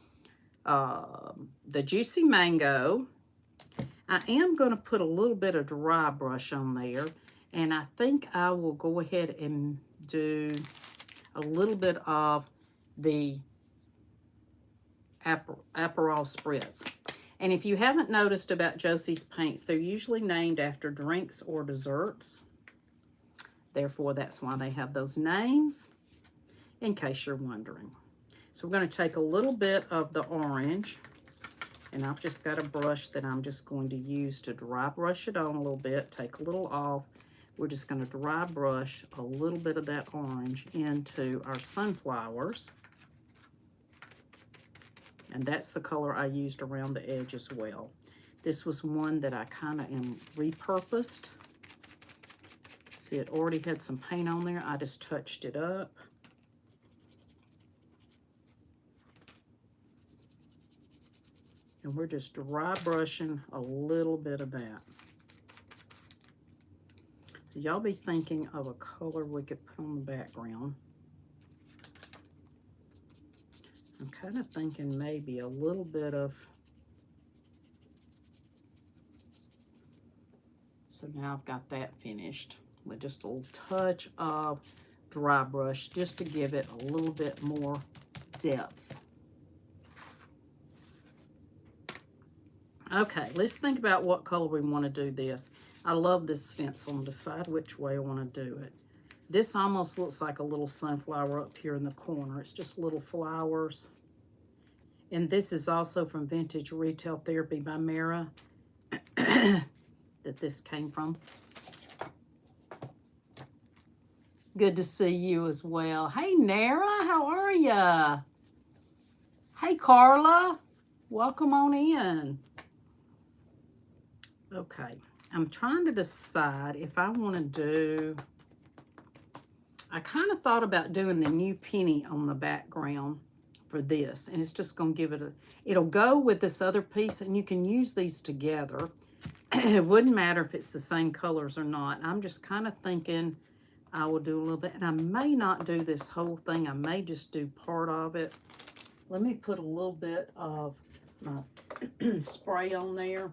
Juicy Mango. I am going to put a little bit of dry brush on there, and I think I will go ahead and do a little bit of the Aperol Spritz. And if you haven't noticed about Josie's paints, they're usually named after drinks or desserts. Therefore, that's why they have those names, in case you're wondering. So we're going to take a little bit of the orange, and I've just got a brush that I'm just going to use to dry brush it on a little bit, take a little off. We're just going to dry brush a little bit of that orange into our sunflowers. And that's the color I used around the edge as well. This was one that I kind of repurposed. See, it already had some paint on there. I just touched it up. And we're just dry brushing a little bit of that. Y'all be thinking of a color we could put on the background. I'm kind of thinking maybe a little bit of, so now I've got that finished with just a little touch of dry brush just to give it a little bit more depth. Okay, let's think about what color we want to do this. I love this stencil and decide which way I want to do it. This almost looks like a little sunflower up here in the corner. It's just little flowers. And this is also from Vintage Retail Therapy by Mara that this came from. Good to see you as well. Hey, Nara, how are ya? Hey, Carla, welcome on in. Okay. I'm trying to decide if I want to do, I kind of thought about doing the new penny on the background for this, and it's just going to give it a, it'll go with this other piece, and you can use these together. It wouldn't matter if it's the same colors or not. I'm just kind of thinking I will do a little bit, and I may not do this whole thing. I may just do part of it. Let me put a little bit of my spray on there.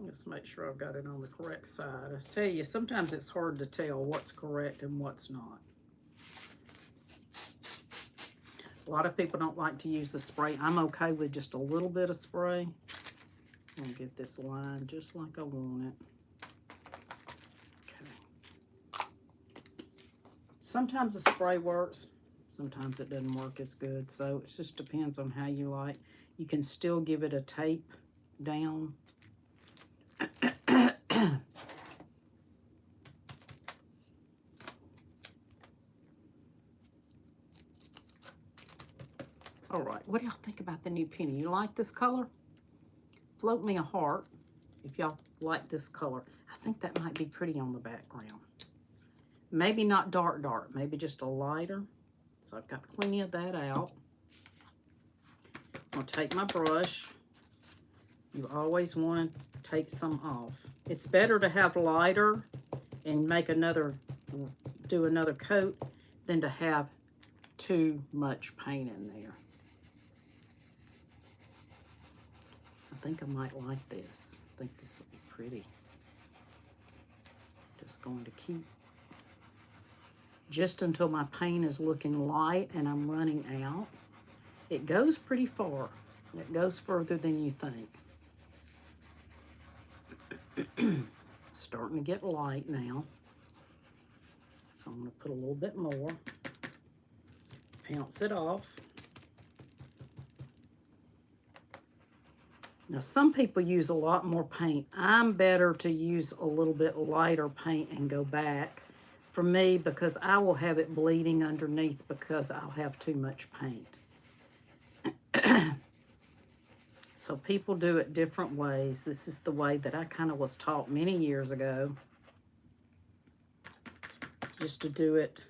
Just make sure I've got it on the correct side. I tell you, sometimes it's hard to tell what's correct and what's not. A lot of people don't like to use the spray. I'm okay with just a little bit of spray. I'm gonna get this line just like I want it. Okay. Sometimes the spray works, sometimes it doesn't work as good. So it just depends on how you like. You can still give it a tape down. All right, what do y'all think about the new penny? You like this color? Float me a heart if y'all like this color. I think that might be pretty on the background. Maybe not dark, dark, maybe just a lighter. So I've got plenty of that out. I'll take my brush. You always want to take some off. It's better to have lighter and make another, do another coat than to have too much paint in there. I think I might like this. I think this will be pretty. Just going to keep just until my paint is looking light and I'm running out. It goes pretty far. It goes further than you think. Starting to get light now. So I'm going to put a little bit more. Pounce it off. Now some people use a lot more paint. I'm better to use a little bit lighter paint and go back. For me, because I will have it bleeding underneath because I'll have too much paint. So people do it different ways. This is the way that I kind of was taught many years ago. Just to do it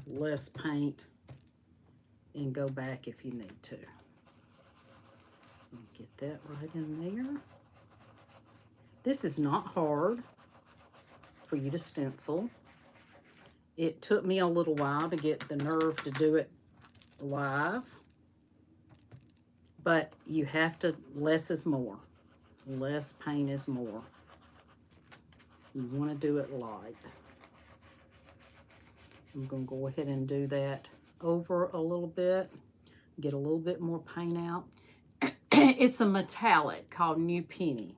less paint and go back if you need to. Get that right in there. This is not hard for you to stencil. It took me a little while to get the nerve to do it live, but you have to, less is more. Less paint is more. You want to do it light. I'm going to go ahead and do that over a little bit, get a little bit more paint out. It's a metallic called New Penny.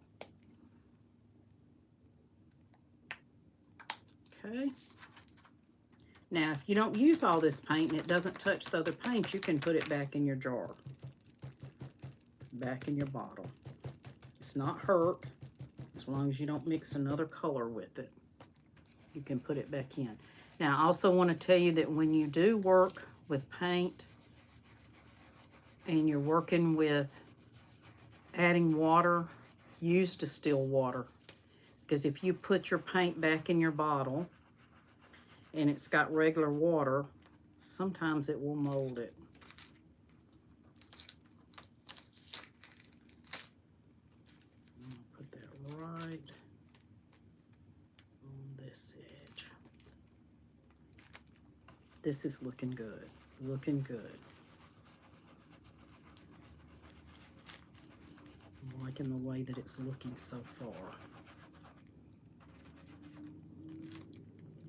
Okay. Now, if you don't use all this paint and it doesn't touch the other paint, you can put it back in your jar. Back in your bottle. It's not hurt as long as you don't mix another color with it. You can put it back in. Now, I also want to tell you that when you do work with paint and you're working with adding water, use distilled water. Because if you put your paint back in your bottle and it's got regular water, sometimes it will mold it. I'll put that right on this edge. This is looking good, looking good. I'm liking the way that it's looking so far.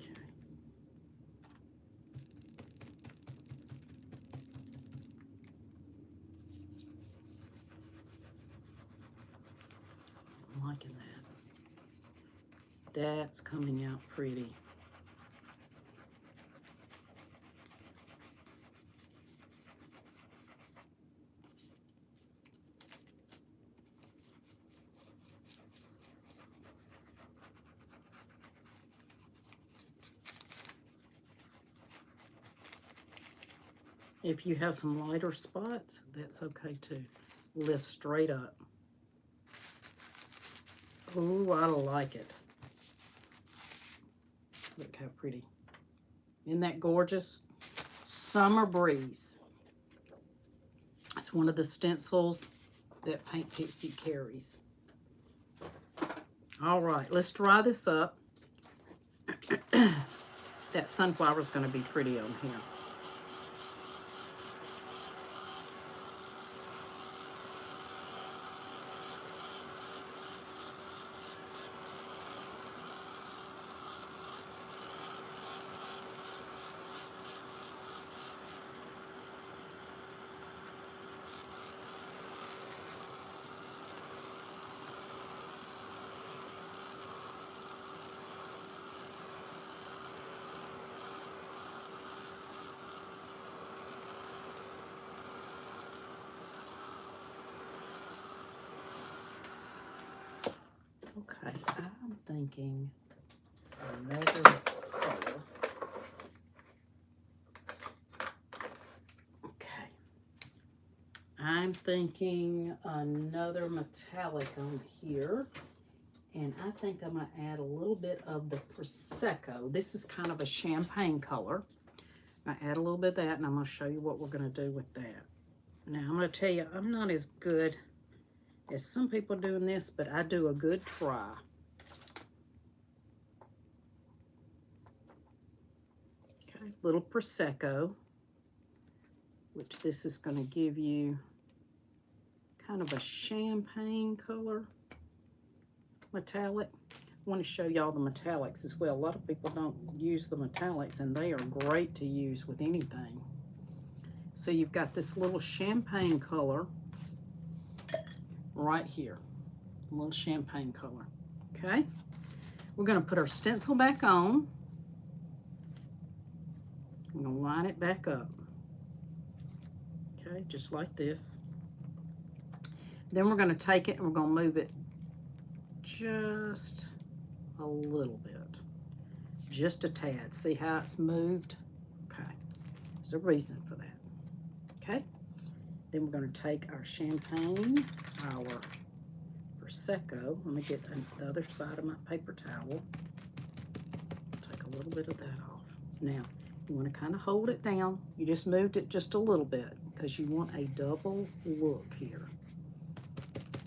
Okay. I'm liking that. That's coming out pretty. If you have some lighter spots, that's okay too. Lift straight up. Ooh, I like it. Look how pretty. Isn't that gorgeous? Summer Breeze. It's one of the stencils that Paint Pixie carries. All right, let's dry this up. That sunflower is going to be pretty on here. Okay, I'm thinking another color. Okay. I'm thinking another metallic on here. And I think I'm going to add a little bit of the Prosecco. This is kind of a champagne color. I add a little bit of that, and I'm going to show you what we're going to do with that. Now, I'm going to tell you, I'm not as good as some people doing this, but I do a good try. Okay, little Prosecco, which this is going to give you kind of a champagne color. Metallic. I want to show y'all the metallics as well. A lot of people don't use the metallics, and they are great to use with anything. So you've got this little champagne color right here, a little champagne color. Okay, we're going to put our stencil back on. I'm going to line it back up. Okay, just like this. Then we're going to take it and we're going to move it just a little bit, just a tad. See how it's moved? Okay, there's a reason for that. Okay, then we're going to take our champagne, our Prosecco. Let me get the other side of my paper towel. Take a little bit of that off. Now, you want to kind of hold it down. You just moved it just a little bit because you want a double look here.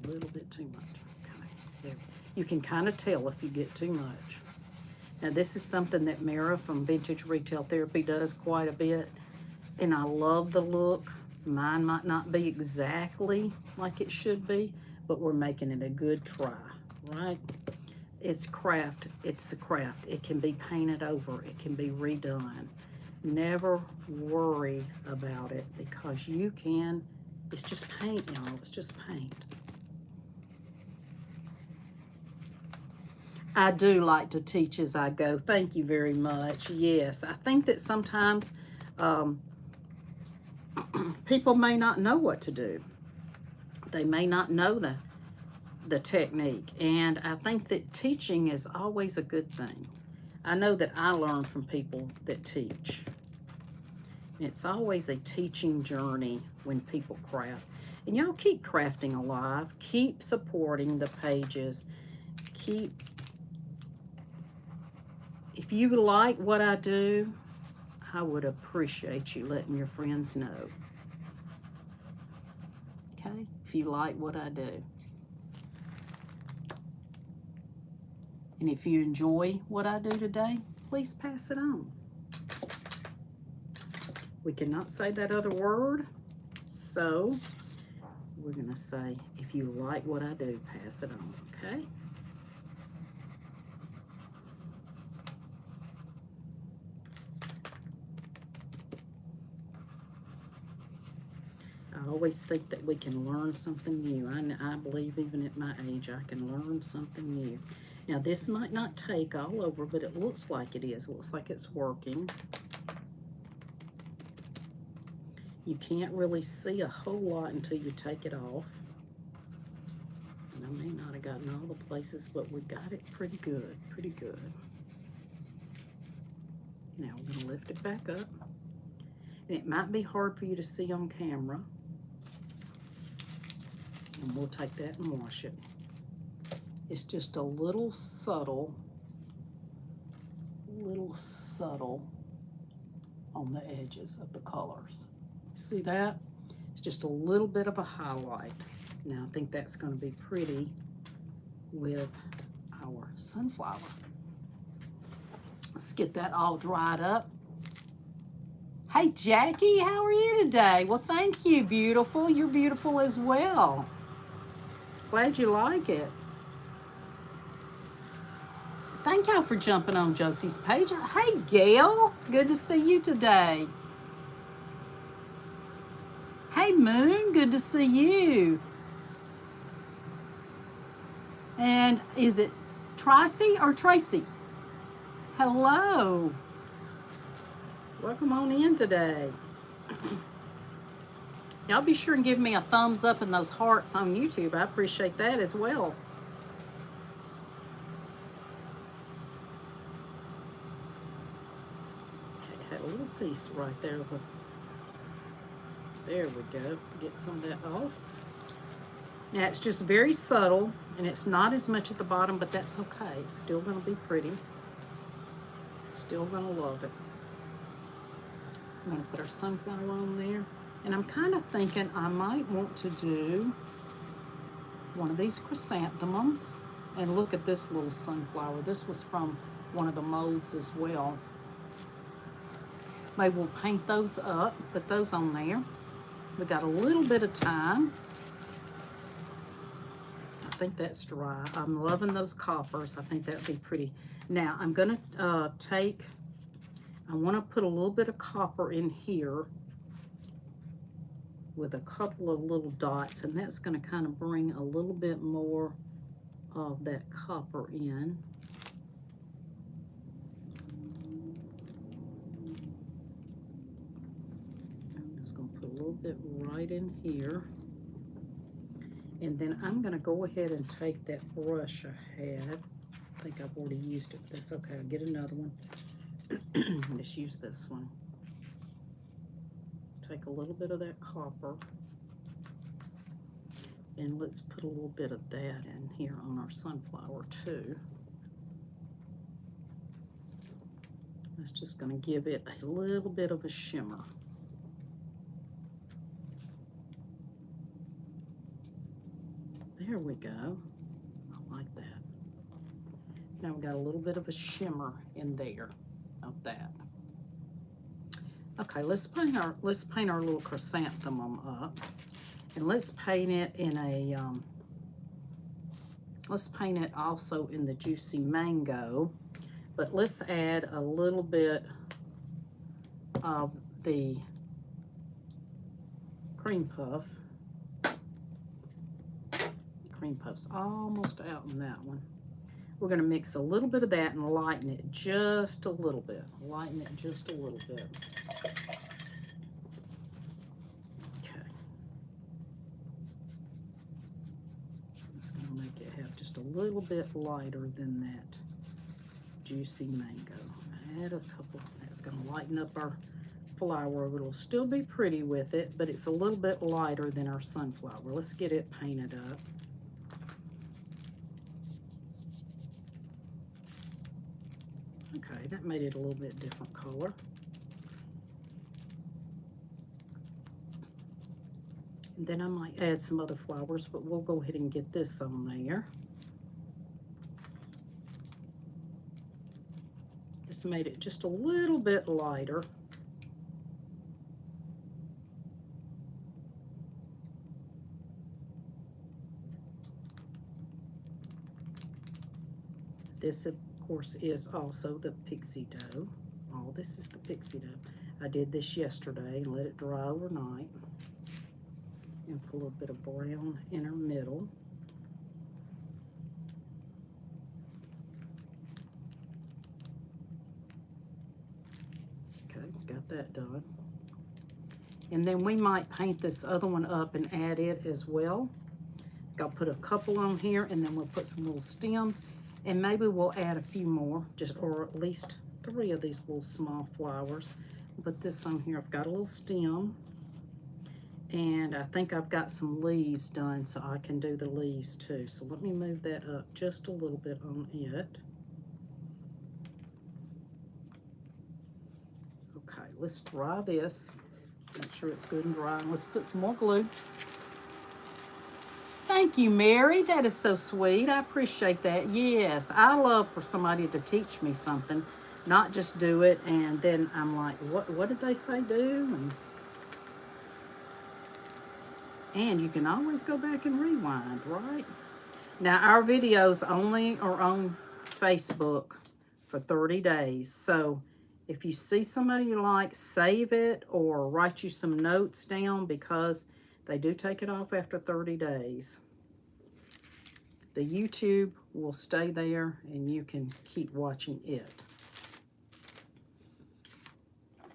A little bit too much. Okay, there. You can kind of tell if you get too much. Now, this is something that Mara from Vintage Retail Therapy does quite a bit, and I love the look. Mine might not be exactly like it should be, but we're making it a good try, right? It's craft. It's a craft. It can be painted over. It can be redone. Never worry about it because you can. It's just paint, y'all. It's just paint. I do like to teach as I go. Thank you very much. Yes, I think that sometimes people may not know what to do. They may not know the technique. And I think that teaching is always a good thing. I know that I learn from people that teach. It's always a teaching journey when people craft. And y'all keep crafting alive. Keep supporting the pages. If you like what I do, I would appreciate you letting your friends know. Okay? If you like what I do. And if you enjoy what I do today, please pass it on. We cannot say that other word, so we're going to say, if you like what I do, pass it on, okay? I always think that we can learn something new. I believe even at my age, I can learn something new. Now, this might not take all over, but it looks like it is. It looks like it's working. You can't really see a whole lot until you take it off. And I may not have gotten all the places, but we got it pretty good, pretty good. Now, we're going to lift it back up. And it might be hard for you to see on camera. And we'll take that and wash it. It's just a little subtle on the edges of the colors. See that? It's just a little bit of a highlight. Now I think that's going to be pretty with our sunflower. Let's get that all dried up. Hey Jackie, how are you today? Well, thank you, beautiful. You're beautiful as well. Glad you like it. Thank y'all for jumping on Josie's page. Hey, Gail. Good to see you today. Hey, Moon. Good to see you. And is it Tracy or Tracy? Hello. Welcome on in today. Y'all be sure and give me a thumbs up and those hearts on YouTube. I appreciate that as well. Okay, I had a little piece right there. There we go. Get some of that off. Now it's just very subtle, and it's not as much at the bottom, but that's okay. It's still going to be pretty. Still going to love it. I'm going to put our sunflower on there. And I'm kind of thinking I might want to do one of these chrysanthemums. And look at this little sunflower. This was from one of the molds as well. Maybe we'll paint those up, put those on there. We got a little bit of time. I think that's dry. I'm loving those coppers. I think that'd be pretty. Now I'm gonna I want to put a little bit of copper in here with a couple of little dots, and that's going to kind of bring a little bit more of that copper in. I'm just going to put a little bit right in here. And then I'm going to go ahead and take that brush I had. I think I've already used it, but that's okay. I'll get another one. Just use this one. Take a little bit of that copper, and let's put a little bit of that in here on our sunflower too. That's just going to give it a little bit of a shimmer. There we go. I like that. Now we've got a little bit of a shimmer in there of that. Okay, let's paint our little chrysanthemum up, and let's paint it in a let's paint it also in the juicy mango, but let's add a little bit of the cream puff. Cream puff's almost out in that one. We're going to mix a little bit of that and lighten it just a little bit. Lighten it just a little bit. Okay. It's going to make it have just a little bit lighter than that juicy mango. Add a couple. That's going to lighten up our flower. It'll still be pretty with it, but it's a little bit lighter than our sunflower. Let's get it painted up. Okay, that made it a little bit different color. And then I might add some other flowers, but we'll go ahead and get this on there. Just made it just a little bit lighter. This, of course, is also the Pixie Doh. Oh, this is the Pixie Doh. I did this yesterday and let it dry overnight. And put a little bit of brown in our middle. Okay, got that done. And then we might paint this other one up and add it as well. I'll put a couple on here, and then we'll put some little stems. And maybe we'll add a few more, or at least 3 of these little small flowers. Put this on here. I've got a little stem, and I think I've got some leaves done, so I can do the leaves too. So let me move that up just a little bit on it. Okay, let's dry this. Make sure it's good and dry. And let's put some more glue. Thank you, Mary. That is so sweet. I appreciate that. Yes, I love for somebody to teach me something, not just do it, and then I'm like, what did they say do? And you can always go back and rewind, right? Now, our videos only are on Facebook for 30 days. So if you see somebody you like, save it or write you some notes down, because they do take it off after 30 days. The YouTube will stay there and you can keep watching it.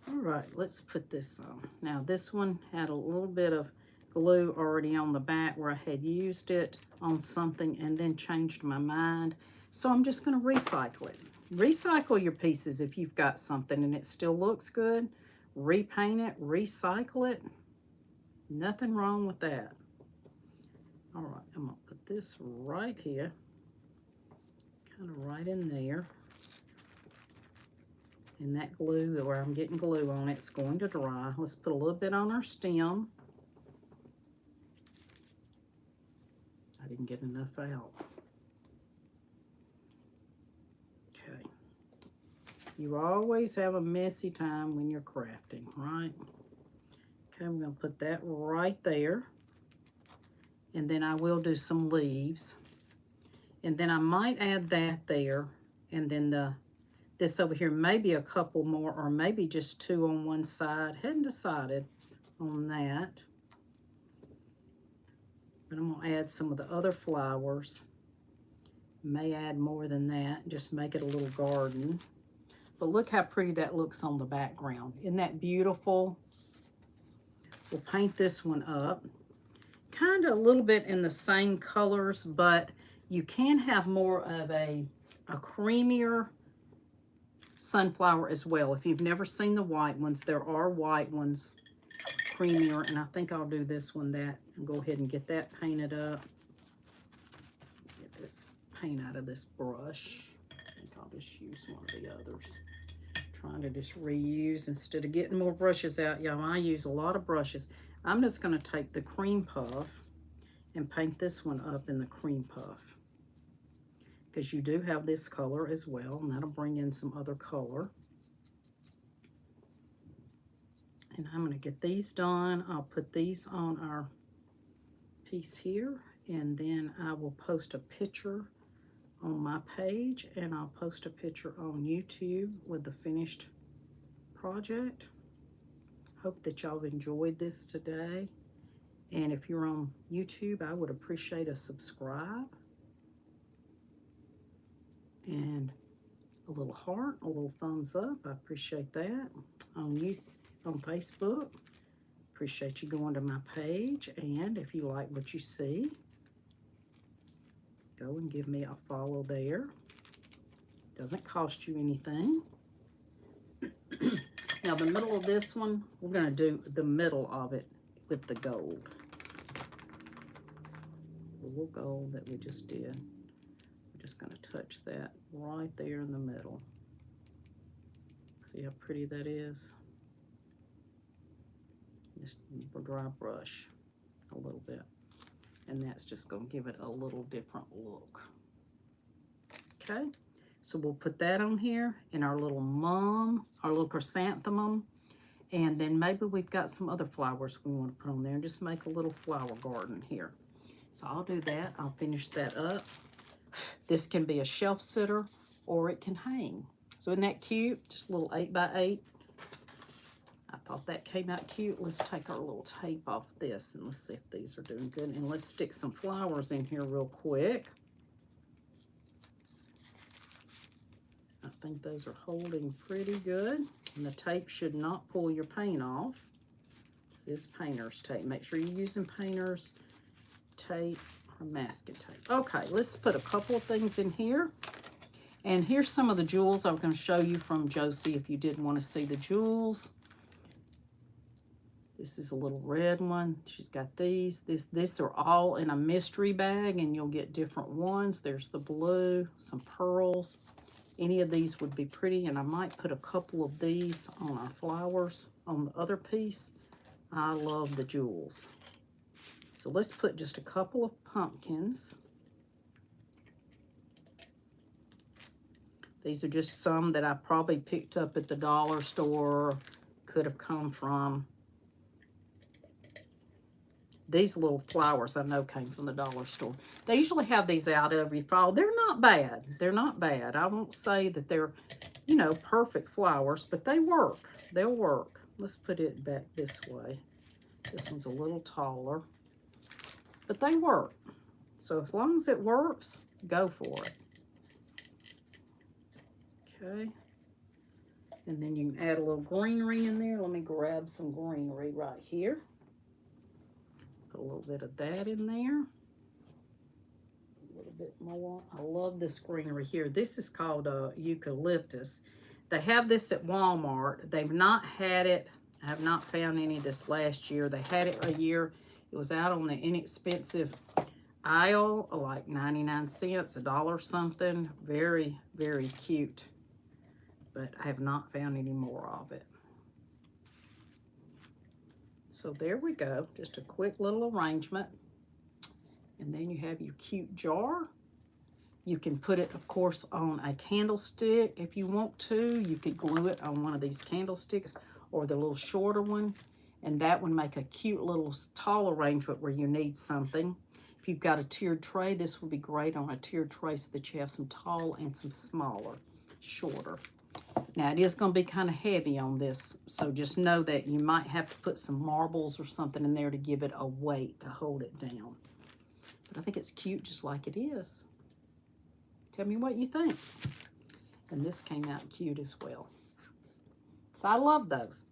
All right, let's put this on. Now this one had a little bit of glue already on the back where I had used it on something and then changed my mind. So I'm just going to recycle it. Recycle your pieces if you've got something and it still looks good. Repaint it, recycle it. Nothing wrong with that. All right, I'm gonna put this right here, kind of right in there. And that glue, where I'm getting glue on it, it's going to dry. Let's put a little bit on our stem. I didn't get enough out. Okay. You always have a messy time when you're crafting, right? Okay, I'm going to put that right there. And then I will do some leaves. And then I might add that there. And then this over here, maybe a couple more, or maybe just 2 on one side. Hadn't decided on that. But I'm going to add some of the other flowers. May add more than that. Just make it a little garden. But look how pretty that looks on the background. Isn't that beautiful? We'll paint this one up. Kind of a little bit in the same colors, but you can have more of a creamier sunflower as well. If you've never seen the white ones, there are white ones, creamier, and I think I'll do this one and go ahead and get that painted up. Get this paint out of this brush. I think I'll just use one of the others. Trying to just reuse instead of getting more brushes out, y'all. I use a lot of brushes. I'm just going to take the cream puff and paint this one up in the cream puff, because you do have this color as well, and that'll bring in some other color. And I'm going to get these done. I'll put these on our piece here, and then I will post a picture on my page, and I'll post a picture on YouTube with the finished project. Hope that y'all enjoyed this today. And if you're on YouTube, I would appreciate a subscribe and a little heart, a little thumbs up. I appreciate that. On Facebook, appreciate you going to my page. And if you like what you see, go and give me a follow there. Doesn't cost you anything. Now the middle of this one, we're going to do the middle of it with the gold. The little gold that we just did. We're just going to touch that right there in the middle. See how pretty that is? Just a dry brush a little bit. And that's just going to give it a little different look. Okay, so we'll put that on here in our little our little chrysanthemum. And then maybe we've got some other flowers we want to put on there and just make a little flower garden here. So I'll do that. I'll finish that up. This can be a shelf sitter or it can hang. So isn't that cute? Just a little 8x8. I thought that came out cute. Let's take our little tape off this and let's see if these are doing good. And let's stick some flowers in here real quick. I think those are holding pretty good. And the tape should not pull your paint off. This is painter's tape. Make sure you're using painter's tape or masking tape. Okay, let's put a couple of things in here. And here's some of the jewels I'm going to show you from Josie if you did want to see the jewels. This is a little red one. She's got these. This are all in a mystery bag, and you'll get different ones. There's the blue, some pearls. Any of these would be pretty, and I might put a couple of these on our flowers on the other piece. I love the jewels. So let's put just a couple of pumpkins. These are just some that I probably picked up at the dollar store, could have come from. These little flowers I know came from the dollar store. They usually have these out every fall. They're not bad. They're not bad. I won't say that they're, you know, perfect flowers, but they work. They'll work. Let's put it back this way. This one's a little taller, but they work. So as long as it works, go for it. Okay. And then you can add a little greenery in there. Let me grab some greenery right here. Put a little bit of that in there. A little bit more. I love this greenery here. This is called eucalyptus. They have this at Walmart. They've not had it I have not found any this last year. They had it a year. It was out on the inexpensive aisle, like 99 cents, $1 something. Very, very cute. But I have not found any more of it. So there we go. Just a quick little arrangement. And then you have your cute jar. You can put it, of course, on a candlestick if you want to. You could glue it on one of these candlesticks or the little shorter one. And that would make a cute little tall arrangement where you need something. If you've got a tiered tray, this would be great on a tiered tray so that you have some tall and some smaller, shorter. Now, it is going to be kind of heavy on this, so just know that you might have to put some marbles or something in there to give it a weight to hold it down. But I think it's cute just like it is. Tell me what you think. And this came out cute as well. So I love those.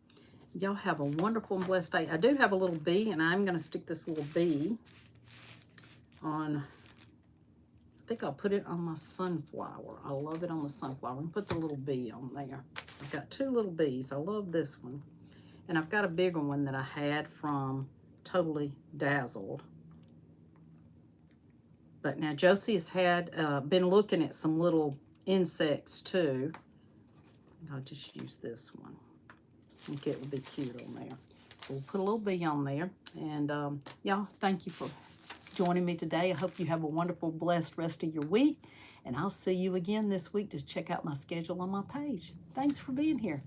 Y'all have a wonderful and blessed day. I do have a little bee, and I'm going to stick this little bee on, I think I'll put it on my sunflower. I love it on the sunflower. And put the little bee on there. I've got two little bees. I love this one. And I've got a bigger one that I had from Totally Dazzled. But now Josie has been looking at some little insects too. I'll just use this one. I think it would be cute on there. So we'll put a little bee on there. And y'all, thank you for joining me today. I hope you have a wonderful, blessed rest of your week. And I'll see you again this week. Just check out my schedule on my page. Thanks for being here.